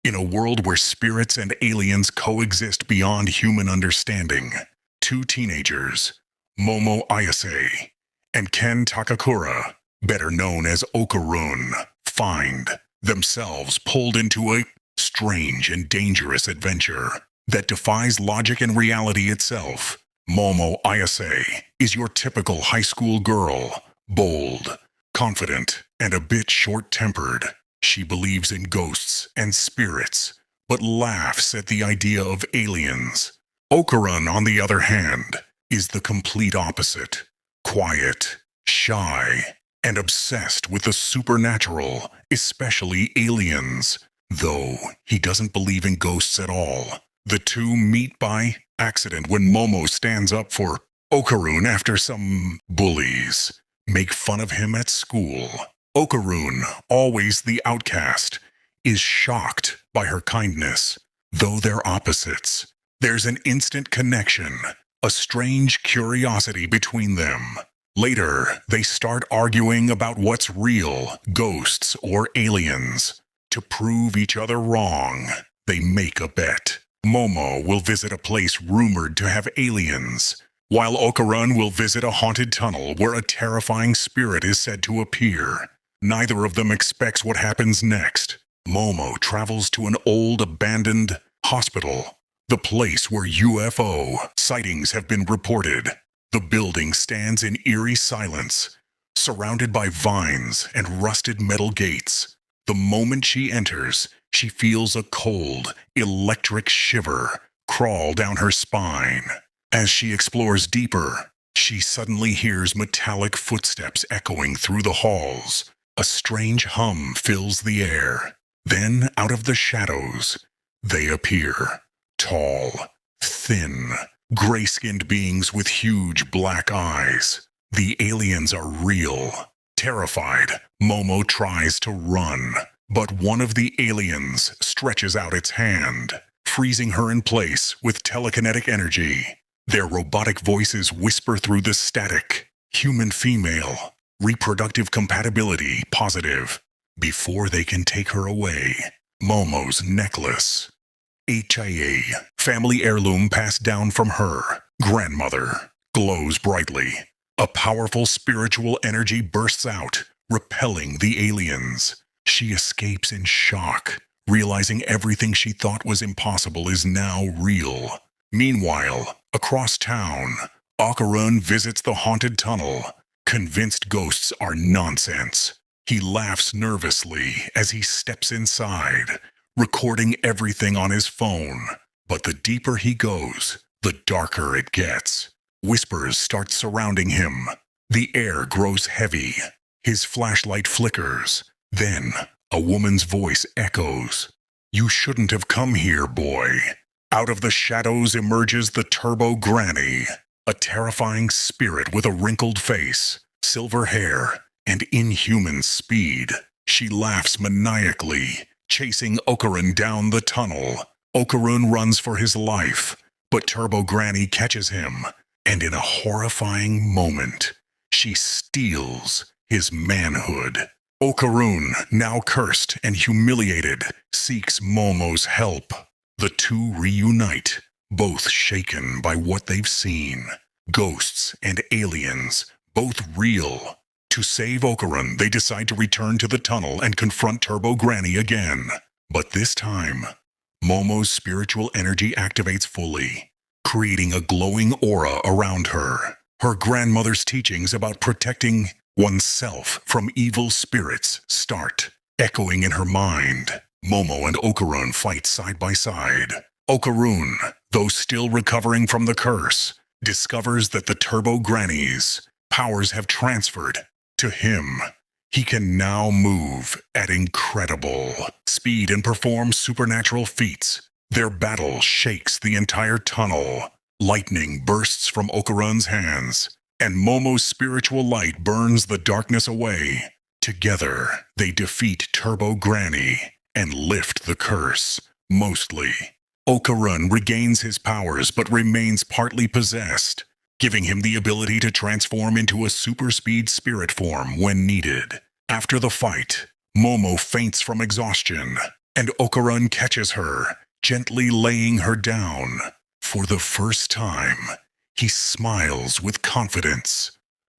In a world where spirits and aliens coexist beyond human understanding, two teenagers, Momo Ayase and Ken Takakura, better known as Okarun, find themselves pulled into a strange and dangerous adventure that defies logic and reality itself. Momo Ayase is your typical high school girl, bold, confident, and a bit short-tempered. She believes in ghosts and spirits, but laughs at the idea of aliens. Okarun, on the other hand, is the complete opposite. Quiet, shy, and obsessed with the supernatural, especially aliens. Though he doesn't believe in ghosts at all. The two meet by accident when Momo stands up for Okarun after some bullies make fun of him at school. Okarun, always the outcast, is shocked by her kindness. Though they're opposites, there's an instant connection, a strange curiosity between them. Later, they start arguing about what's real, ghosts or aliens. To prove each other wrong, they make a bet. Momo will visit a place rumored to have aliens, while Okarun will visit a haunted tunnel where a terrifying spirit is said to appear. Neither of them expects what happens next. Momo travels to an old abandoned hospital, the place where UFO sightings have been reported. The building stands in eerie silence, surrounded by vines and rusted metal gates. The moment she enters, she feels a cold, electric shiver crawl down her spine. As she explores deeper, she suddenly hears metallic footsteps echoing through the halls. A strange hum fills the air. Then, out of the shadows, they appear. Tall, thin, gray-skinned beings with huge black eyes. The aliens are real. Terrified, Momo tries to run, but one of the aliens stretches out its hand, freezing her in place with telekinetic energy. Their robotic voices whisper through the static. Human female, reproductive compatibility positive. Before they can take her away, Momo's necklace, HIA, family heirloom passed down from her grandmother, glows brightly. A powerful spiritual energy bursts out, repelling the aliens. She escapes in shock, realizing everything she thought was impossible is now real. Meanwhile, across town, Okarun visits the haunted tunnel, convinced ghosts are nonsense. He laughs nervously as he steps inside, recording everything on his phone. But the deeper he goes, the darker it gets. Whispers start surrounding him. The air grows heavy. His flashlight flickers. Then, a woman's voice echoes. "You shouldn't have come here, boy." Out of the shadows emerges the Turbo Granny, a terrifying spirit with a wrinkled face, silver hair, and inhuman speed. She laughs maniacally, chasing Okarun down the tunnel. Okarun runs for his life, but Turbo Granny catches him, and in a horrifying moment, she steals his manhood. Okarun, now cursed and humiliated, seeks Momo's help. The two reunite, both shaken by what they've seen. Ghosts and aliens, both real. To save Okarun, they decide to return to the tunnel and confront Turbo Granny again. But this time, Momo's spiritual energy activates fully, creating a glowing aura around her. Her grandmother's teachings about protecting oneself from evil spirits start echoing in her mind. Momo and Okarun fight side by side. Okarun, though still recovering from the curse, discovers that the Turbo Granny's powers have transferred to him. He can now move at incredible speed and perform supernatural feats. Their battle shakes the entire tunnel. Lightning bursts from Okarun's hands, and Momo's spiritual light burns the darkness away. Together, they defeat Turbo Granny and lift the curse, mostly. Okarun regains his powers but remains partly possessed, giving him the ability to transform into a super-speed spirit form when needed. After the fight, Momo faints from exhaustion, and Okarun catches her, gently laying her down. For the first time, he smiles with confidence.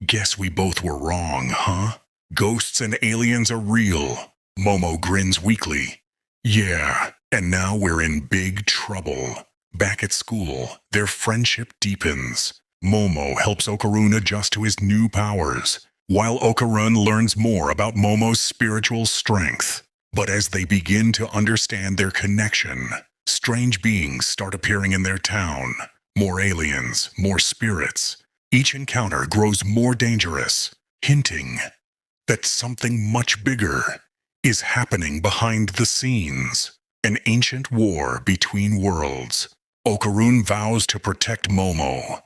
Guess we both were wrong, huh? Ghosts and aliens are real. Momo grins weakly. Yeah, and now we're in big trouble. Back at school, their friendship deepens. Momo helps Okarun adjust to his new powers, while Okarun learns more about Momo's spiritual strength. But as they begin to understand their connection, strange beings start appearing in their town. More aliens, more spirits. Each encounter grows more dangerous, hinting that something much bigger is happening behind the scenes. An ancient war between worlds. Okarun vows to protect Momo,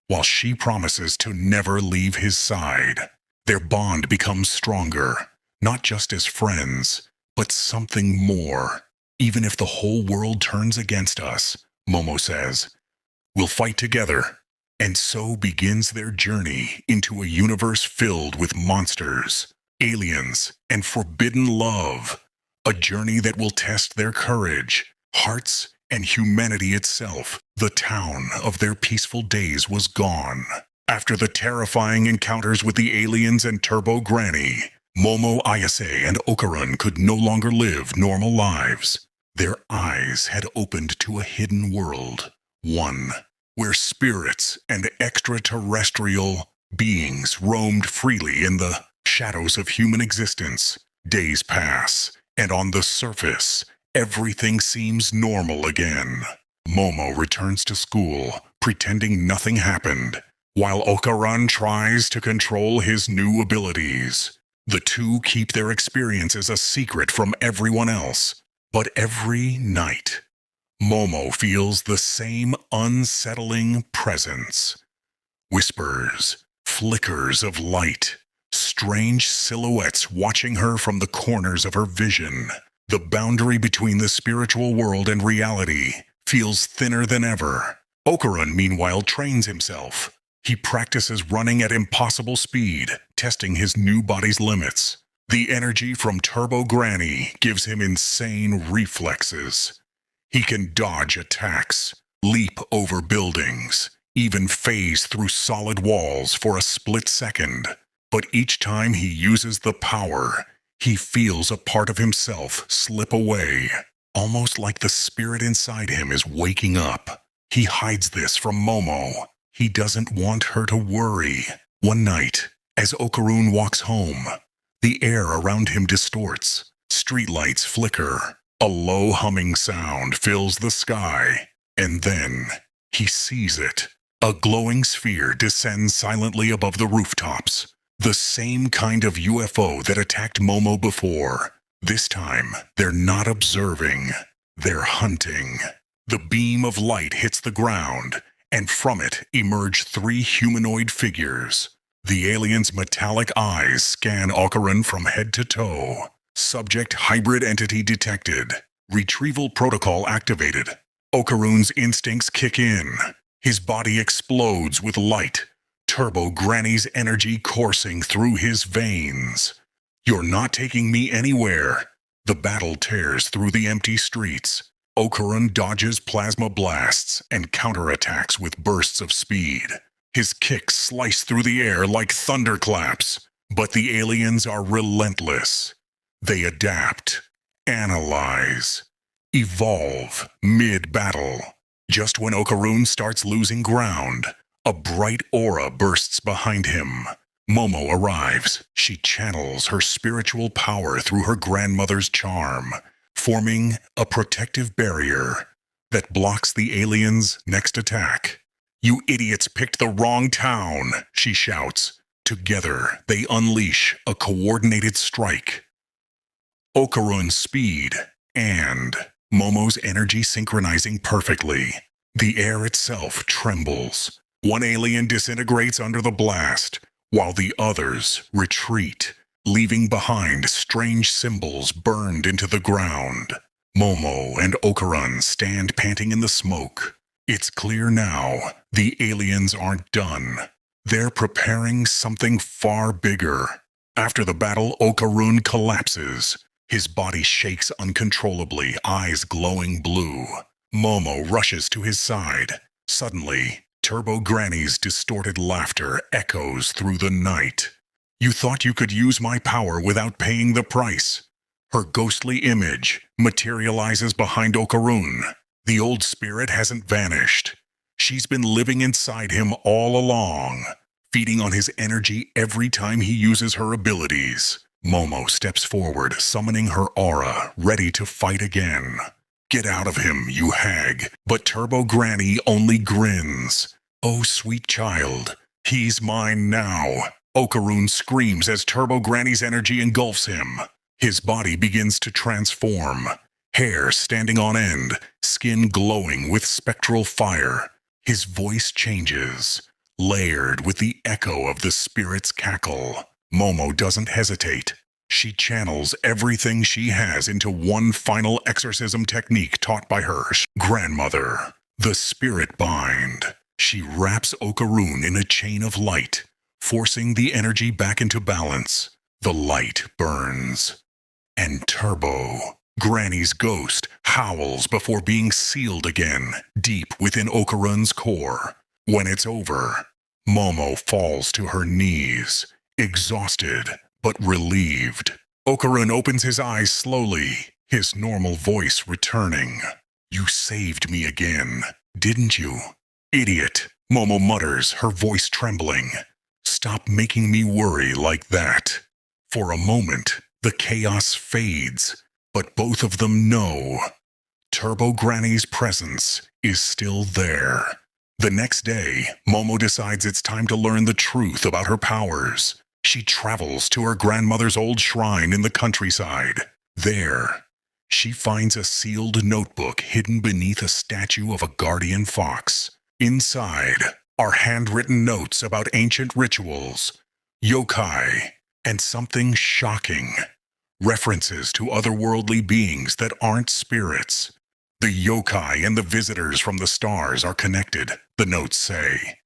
while she promises to never leave his side. Their bond becomes stronger, not just as friends, but something more. Even if the whole world turns against us, Momo says, we'll fight together. And so begins their journey into a universe filled with monsters, aliens, and forbidden love. A journey that will test their courage, hearts, and humanity itself. The town of their peaceful days was gone. After the terrifying encounters with the aliens and Turbo Granny, Momo Ayase and Okarun could no longer live normal lives. Their eyes had opened to a hidden world, one where spirits and extraterrestrial beings roamed freely in the shadows of human existence. Days pass, and on the surface, everything seems normal again. Momo returns to school, pretending nothing happened, while Okarun tries to control his new abilities. The two keep their experiences a secret from everyone else, but every night, Momo feels the same unsettling presence. Whispers, flickers of light, strange silhouettes watching her from the corners of her vision. The boundary between the spiritual world and reality feels thinner than ever. Okarun, meanwhile, trains himself. He practices running at impossible speed, testing his new body's limits. The energy from Turbo Granny gives him insane reflexes. He can dodge attacks, leap over buildings, even phase through solid walls for a split second. But each time he uses the power, he feels a part of himself slip away, almost like the spirit inside him is waking up. He hides this from Momo. He doesn't want her to worry. One night, as Okarun walks home, the air around him distorts. Streetlights flicker. A low humming sound fills the sky. And then, he sees it. A glowing sphere descends silently above the rooftops. The same kind of UFO that attacked Momo before. This time, they're not observing. They're hunting. The beam of light hits the ground, and from it emerge three humanoid figures. The alien's metallic eyes scan Okarun from head to toe. Subject hybrid entity detected. Retrieval protocol activated. Okarun's instincts kick in. His body explodes with light. Turbo Granny's energy coursing through his veins. You're not taking me anywhere. The battle tears through the empty streets. Okarun dodges plasma blasts and counterattacks with bursts of speed. His kicks slice through the air like thunderclaps. But the aliens are relentless. They adapt, analyze, evolve mid-battle. Just when Okarun starts losing ground, a bright aura bursts behind him. Momo arrives. She channels her spiritual power through her grandmother's charm, forming a protective barrier that blocks the aliens' next attack. You idiots picked the wrong town, she shouts. Together, they unleash a coordinated strike. Okarun's speed and Momo's energy synchronizing perfectly. The air itself trembles. One alien disintegrates under the blast, while the others retreat, leaving behind strange symbols burned into the ground. Momo and Okarun stand panting in the smoke. It's clear now, the aliens aren't done. They're preparing something far bigger. After the battle, Okarun collapses. His body shakes uncontrollably, eyes glowing blue. Momo rushes to his side. Suddenly, Turbo Granny's distorted laughter echoes through the night. "You thought you could use my power without paying the price." Her ghostly image materializes behind Okarun. The old spirit hasn't vanished. She's been living inside him all along, feeding on his energy every time he uses her abilities. Momo steps forward, summoning her aura, ready to fight again. "Get out of him, you hag." But Turbo Granny only grins. "Oh, sweet child, he's mine now." Okarun screams as Turbo Granny's energy engulfs him. His body begins to transform. Hair standing on end, skin glowing with spectral fire. His voice changes, layered with the echo of the spirit's cackle. Momo doesn't hesitate. She channels everything she has into one final exorcism technique taught by her grandmother, the Spirit Bind. She wraps Okarun in a chain of light, forcing the energy back into balance. The light burns. And Turbo, Granny's ghost, howls before being sealed again, deep within Okarun's core. When it's over, Momo falls to her knees, exhausted but relieved. Okarun opens his eyes slowly, his normal voice returning. "You saved me again, didn't you?" "Idiot," Momo mutters, her voice trembling. "Stop making me worry like that." For a moment, the chaos fades, but both of them know Turbo Granny's presence is still there. The next day, Momo decides it's time to learn the truth about her powers. She travels to her grandmother's old shrine in the countryside. There, she finds a sealed notebook hidden beneath a statue of a guardian fox. Inside are handwritten notes about ancient rituals, yokai, and something shocking. References to otherworldly beings that aren't spirits. The yokai and the visitors from the stars are connected, the notes say.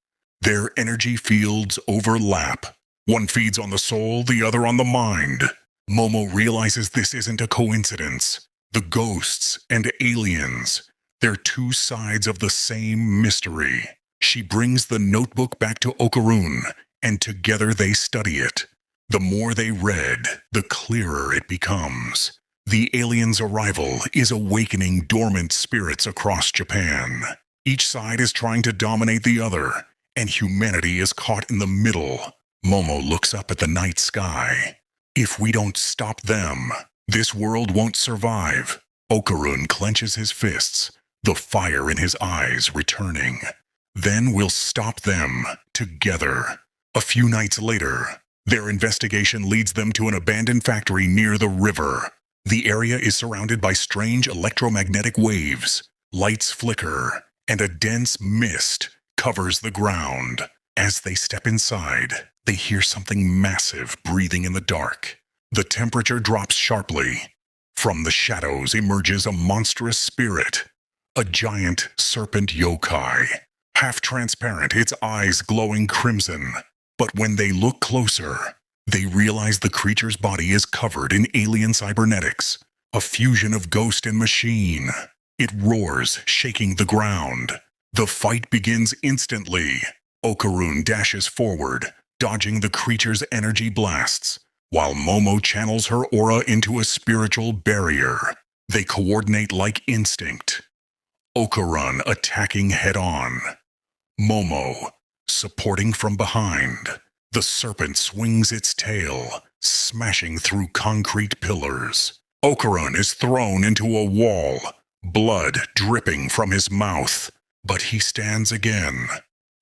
Their energy fields overlap. One feeds on the soul, the other on the mind. Momo realizes this isn't a coincidence. The ghosts and aliens, they're two sides of the same mystery. She brings the notebook back to Okarun, and together they study it. The more they read, the clearer it becomes. The aliens' arrival is awakening dormant spirits across Japan. Each side is trying to dominate the other, and humanity is caught in the middle. Momo looks up at the night sky. If we don't stop them, this world won't survive. Okarun clenches his fists, the fire in his eyes returning. Then we'll stop them, together. A few nights later, their investigation leads them to an abandoned factory near the river. The area is surrounded by strange electromagnetic waves. Lights flicker, and a dense mist covers the ground. As they step inside, they hear something massive breathing in the dark. The temperature drops sharply. From the shadows emerges a monstrous spirit, a giant serpent yokai. Half transparent, its eyes glowing crimson. But when they look closer, they realize the creature's body is covered in alien cybernetics, a fusion of ghost and machine. It roars, shaking the ground. The fight begins instantly. Okarun dashes forward, dodging the creature's energy blasts, while Momo channels her aura into a spiritual barrier. They coordinate like instinct. Okarun attacking head-on. Momo supporting from behind. The serpent swings its tail, smashing through concrete pillars. Okarun is thrown into a wall, blood dripping from his mouth. But he stands again.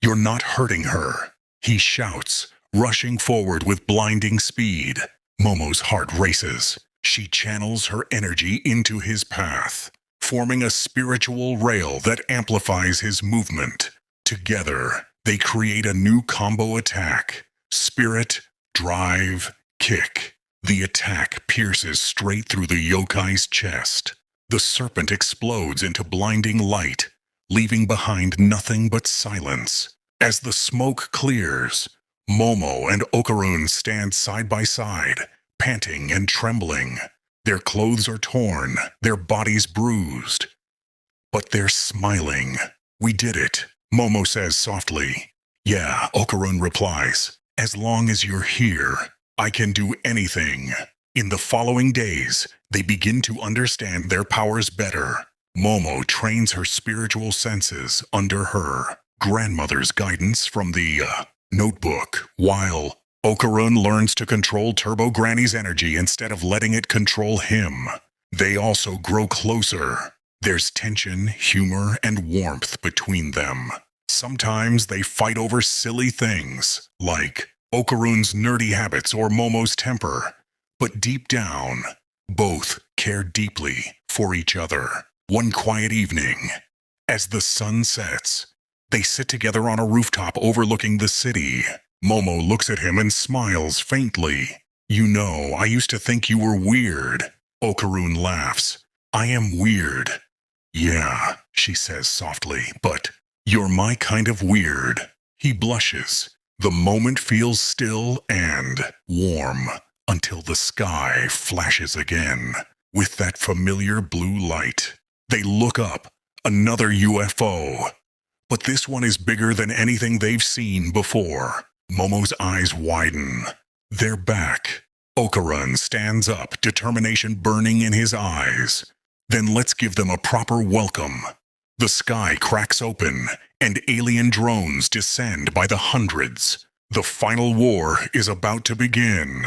"You're not hurting her," he shouts, rushing forward with blinding speed. Momo's heart races. She channels her energy into his path, forming a spiritual rail that amplifies his movement. Together, they create a new combo attack. Spirit, drive, kick. The attack pierces straight through the yokai's chest. The serpent explodes into blinding light, leaving behind nothing but silence. As the smoke clears, Momo and Okarun stand side by side, panting and trembling. Their clothes are torn, their bodies bruised. But they're smiling. We did it, Momo says softly. Yeah, Okarun replies. As long as you're here, I can do anything. In the following days, they begin to understand their powers better. Momo trains her spiritual senses under her grandmother's guidance from the notebook, while Okarun learns to control Turbo Granny's energy instead of letting it control him. They also grow closer. There's tension, humor, and warmth between them. Sometimes they fight over silly things, like Okarun's nerdy habits or Momo's temper. But deep down, both care deeply for each other. One quiet evening, as the sun sets, they sit together on a rooftop overlooking the city. Momo looks at him and smiles faintly. You know, I used to think you were weird. Okarun laughs. I am weird. Yeah, she says softly, but you're my kind of weird. He blushes. The moment feels still and warm until the sky flashes again with that familiar blue light. They look up. Another UFO. But this one is bigger than anything they've seen before. Momo's eyes widen. They're back. Okarun stands up, determination burning in his eyes. Then let's give them a proper welcome. The sky cracks open, and alien drones descend by the hundreds. The final war is about to begin.